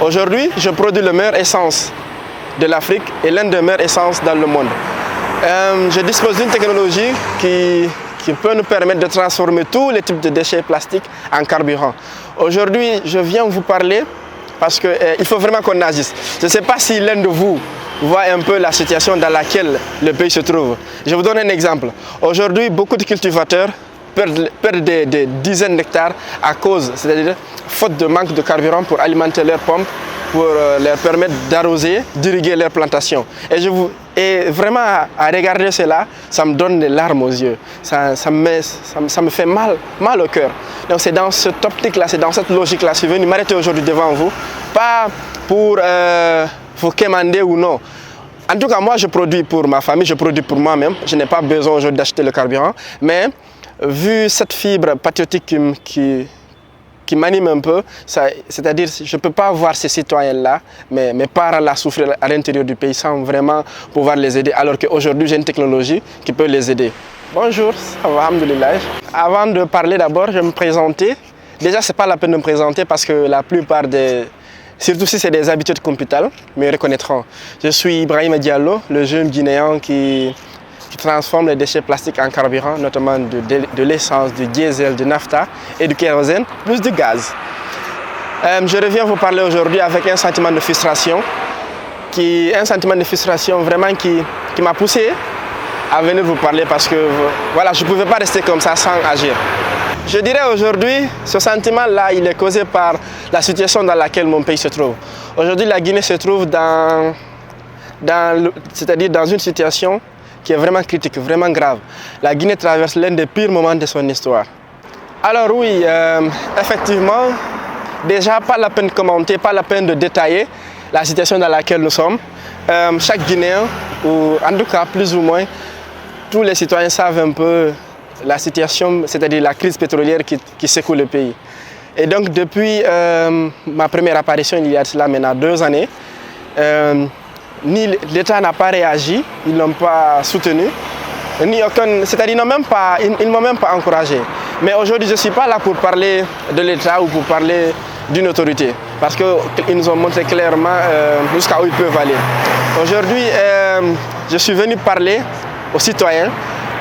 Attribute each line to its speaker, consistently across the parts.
Speaker 1: Aujourd'hui, je produis le meilleur essence de l'Afrique et l'un des meilleures essences dans le monde. Je dispose d'une technologie qui peut nous permettre de transformer tous les types de déchets plastiques en carburant. Aujourd'hui, je viens vous parler parce qu'il faut vraiment qu'on agisse. Je ne sais pas si l'un de vous voit un peu la situation dans laquelle le pays se trouve. Je vous donne un exemple. Aujourd'hui, beaucoup de cultivateurs perdent des dizaines d'hectares à cause, c'est-à-dire faute de manque de carburant pour alimenter leurs pompes, pour leur permettre d'arroser, d'irriguer leurs plantations. Et vraiment, à regarder cela, ça me donne des larmes aux yeux. Ça me fait mal au cœur. Donc c'est dans cette optique-là, c'est dans cette logique-là, je suis venu m'arrêter aujourd'hui devant vous, pas pour vous quémander ou non. En tout cas, moi, je produis pour ma famille, je produis pour moi-même. Je n'ai pas besoin aujourd'hui d'acheter le carburant. Mais vu cette fibre patriotique qui m'anime un peu, c'est-à-dire je ne peux pas voir ces citoyens-là, mes parents-là souffrir à l'intérieur du pays sans vraiment pouvoir les aider, alors qu'aujourd'hui j'ai une technologie qui peut les aider. Bonjour, ça va, alhamdoulilah. Avant de parler d'abord, je vais me présenter. Déjà, ce n'est pas la peine de me présenter parce que la plupart surtout si c'est des habitués de Computal, me reconnaîtront. Je suis Ibrahima Diallo, le jeune Guinéen qui transforme les déchets plastiques en carburant, notamment de l'essence, du diesel, du nafta et du kérosène, plus du gaz. Je reviens vous parler aujourd'hui avec un sentiment de frustration, vraiment qui m'a poussé à venir vous parler parce que voilà, je ne pouvais pas rester comme ça sans agir. Je dirais aujourd'hui, ce sentiment-là, il est causé par la situation dans laquelle mon pays se trouve. Aujourd'hui, la Guinée se trouve c'est-à-dire dans une situation qui est vraiment critique, vraiment grave. La Guinée traverse l'un des pires moments de son histoire. Alors oui, effectivement, déjà pas la peine de commenter, pas la peine de détailler la situation dans laquelle nous sommes. Chaque Guinéen, ou en tout cas plus ou moins, tous les citoyens savent un peu la situation, c'est-à-dire la crise pétrolière qui secoue le pays. Et donc depuis ma première apparition il y a cela maintenant 2 années, ni l'État n'a pas réagi, ils ne l'ont pas soutenu, c'est-à-dire ils ne m'ont même pas encouragé. Mais aujourd'hui, je ne suis pas là pour parler de l'État ou pour parler d'une autorité, parce qu'ils nous ont montré clairement jusqu'à où ils peuvent aller. Aujourd'hui, je suis venu parler aux citoyens,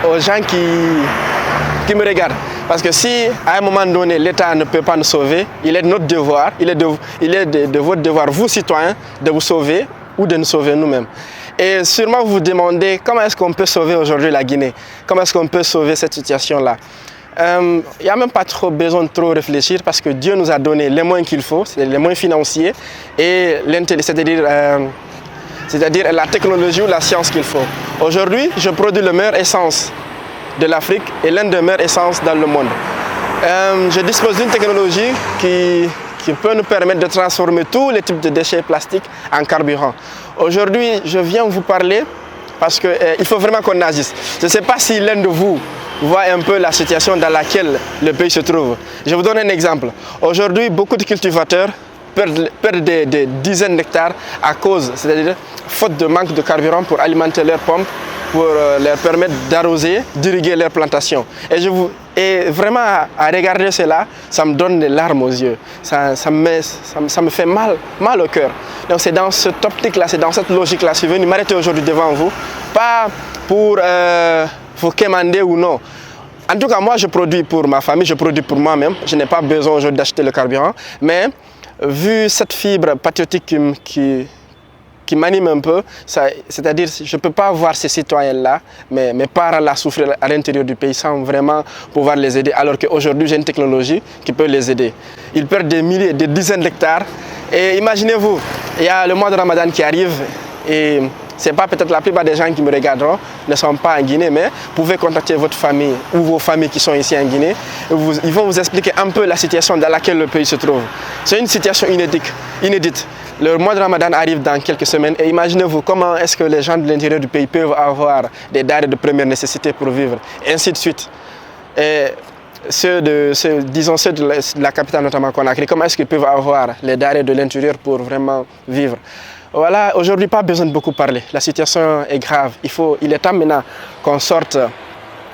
Speaker 1: aux gens qui me regardent. Parce que si à un moment donné l'État ne peut pas nous sauver, il est de notre devoir, il est de votre devoir, vous citoyens, de vous sauver ou de nous sauver nous-mêmes. Et sûrement vous vous demandez comment est-ce qu'on peut sauver aujourd'hui la Guinée, comment est-ce qu'on peut sauver cette situation-là. Il n'y a même pas trop besoin de trop réfléchir parce que Dieu nous a donné les moyens qu'il faut, c'est-à-dire les moyens financiers et c'est-à-dire la technologie ou la science qu'il faut. Aujourd'hui, je produis le meilleur essence de l'Afrique et l'un des meilleures essences dans le monde. Je dispose d'une technologie qui peut nous permettre de transformer tous les types de déchets plastiques en carburant. Aujourd'hui, je viens vous parler parce qu'il faut vraiment qu'on agisse. Je ne sais pas si l'un de vous voit un peu la situation dans laquelle le pays se trouve. Je vous donne un exemple. Aujourd'hui, beaucoup de cultivateurs perdent des dizaines d'hectares à cause, c'est-à-dire faute de manque de carburant pour alimenter leurs pompes, pour leur permettre d'arroser, d'irriguer leurs plantations. Et vraiment, à regarder cela, ça me donne des larmes aux yeux. Ça me fait mal au cœur. Donc c'est dans cette optique-là, c'est dans cette logique-là, je suis venu m'arrêter aujourd'hui devant vous, pas pour vous quémander ou non. En tout cas, moi, je produis pour ma famille, je produis pour moi-même. Je n'ai pas besoin aujourd'hui d'acheter le carburant. Mais vu cette fibre patriotique qui m'anime un peu, c'est-à-dire je ne peux pas voir ces citoyens-là, mes parents-là souffrir à l'intérieur du pays sans vraiment pouvoir les aider, alors qu'aujourd'hui j'ai une technologie qui peut les aider. Ils perdent des dizaines d'hectares et imaginez-vous, il y a le mois de Ramadan qui arrive et c'est pas peut-être la plupart des gens qui me regarderont ne sont pas en Guinée, mais vous pouvez contacter votre famille ou vos familles qui sont ici en Guinée. Ils vont vous expliquer un peu la situation dans laquelle le pays se trouve. C'est une situation inédite. Le mois de Ramadan arrive dans quelques semaines et imaginez-vous comment est-ce que les gens de l'intérieur du pays peuvent avoir des denrées de première nécessité pour vivre, et ainsi de suite. Et ceux de la capitale, notamment Conakry, comment est-ce qu'ils peuvent avoir les denrées de l'intérieur pour vraiment vivre. Voilà, aujourd'hui, pas besoin de beaucoup parler. La situation est grave. Il est temps maintenant qu'on sorte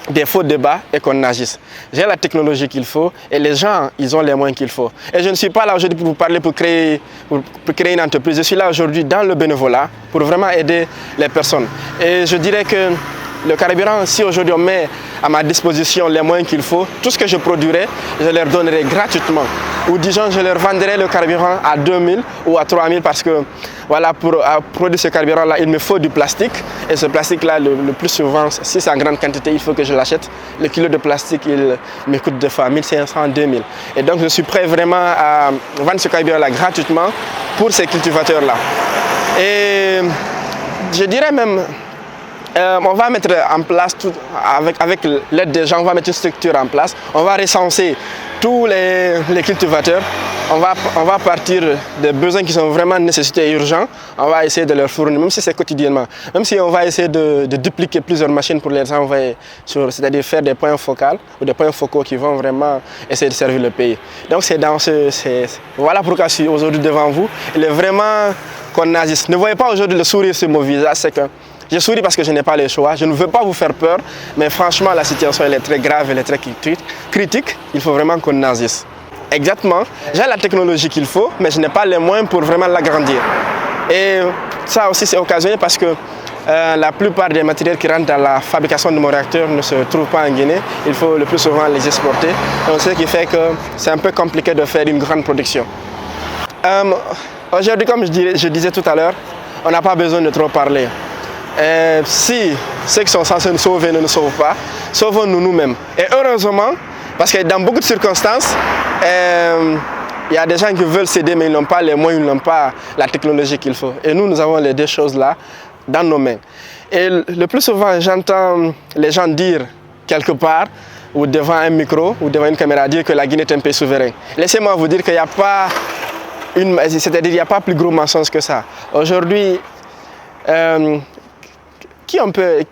Speaker 1: des faux débats et qu'on agisse. J'ai la technologie qu'il faut et les gens, ils ont les moyens qu'il faut. Et je ne suis pas là aujourd'hui pour vous parler, pour créer une entreprise. Je suis là aujourd'hui dans le bénévolat pour vraiment aider les personnes. Et je dirais que le carburant, si aujourd'hui on met à ma disposition les moyens qu'il faut, tout ce que je produirai, je leur donnerai gratuitement. Ou disons, je leur vendrai le carburant à 2000 ou à 3000 parce que voilà, pour produire ce carburant-là, il me faut du plastique. Et ce plastique-là, le plus souvent, si c'est en grande quantité, il faut que je l'achète. Le kilo de plastique, il me coûte deux fois 1500, 2000. Et donc, je suis prêt vraiment à vendre ce carburant-là gratuitement pour ces cultivateurs-là. Et je dirais même, on va mettre en place, avec l'aide des gens, on va mettre une structure en place. On va recenser tous les cultivateurs. On va partir des besoins qui sont vraiment nécessités et urgents. On va essayer de leur fournir, même si c'est quotidiennement. Même si on va essayer de dupliquer plusieurs machines pour les envoyer, c'est-à-dire faire des points focaux ou des points focaux qui vont vraiment essayer de servir le pays. Donc voilà pourquoi je suis aujourd'hui devant vous. Il est vraiment qu'on agisse. Ne voyez pas aujourd'hui le sourire sur mon visage, c'est que je souris parce que je n'ai pas le choix. Je ne veux pas vous faire peur, mais franchement, la situation elle est très grave, elle est très critique. Il faut vraiment qu'on agisse. Exactement. J'ai la technologie qu'il faut, mais je n'ai pas les moyens pour vraiment l'agrandir. Et ça aussi, c'est occasionné parce que la plupart des matériels qui rentrent dans la fabrication de mon réacteur ne se trouvent pas en Guinée. Il faut le plus souvent les exporter. Donc, ce qui fait que c'est un peu compliqué de faire une grande production. Aujourd'hui, comme je disais tout à l'heure, on n'a pas besoin de trop parler. Si ceux qui sont censés nous sauver ne nous sauvent pas, sauvons-nous nous-mêmes. Et heureusement, parce que dans beaucoup de circonstances, il y a des gens qui veulent s'aider mais ils n'ont pas les moyens, ils n'ont pas la technologie qu'il faut. Et nous avons les deux choses-là dans nos mains. Et le plus souvent, j'entends les gens dire quelque part, ou devant un micro, ou devant une caméra, dire que la Guinée est un pays souverain. Laissez-moi vous dire qu'il n'y a pas c'est-à-dire il n'y a pas plus gros mensonge que ça. Aujourd'hui,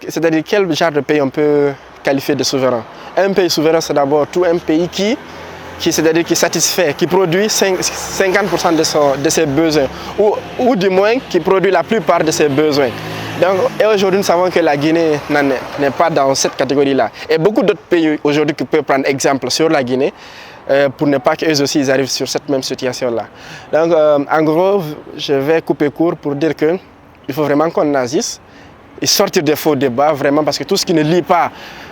Speaker 1: c'est-à-dire quel genre de pays on peut qualifier de souverain? Un pays souverain, c'est d'abord tout un pays c'est-à-dire qui satisfait, qui produit 50% de ses besoins, ou du moins qui produit la plupart de ses besoins. Donc, et aujourd'hui, nous savons que la Guinée n'est pas dans cette catégorie-là. Et beaucoup d'autres pays aujourd'hui qui peuvent prendre exemple sur la Guinée, pour ne pas qu'eux aussi ils arrivent sur cette même situation-là. Donc, en gros, je vais couper court pour dire qu'il faut vraiment qu'on agisse et sortir des faux débats, vraiment, parce que tout ce qui ne lie pas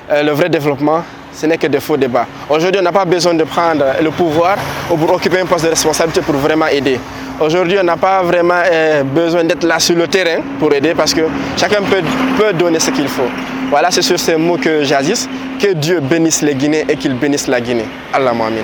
Speaker 1: le vrai développement, ce n'est que des faux débats. Aujourd'hui, on n'a pas besoin de prendre le pouvoir ou pour occuper un poste de responsabilité pour vraiment aider. Aujourd'hui, on n'a pas vraiment besoin d'être là sur le terrain pour aider parce que chacun peut donner ce qu'il faut. Voilà, c'est sur ces mots que j'agisse. Que Dieu bénisse les Guinéens et qu'il bénisse la Guinée. Allah Muhammad.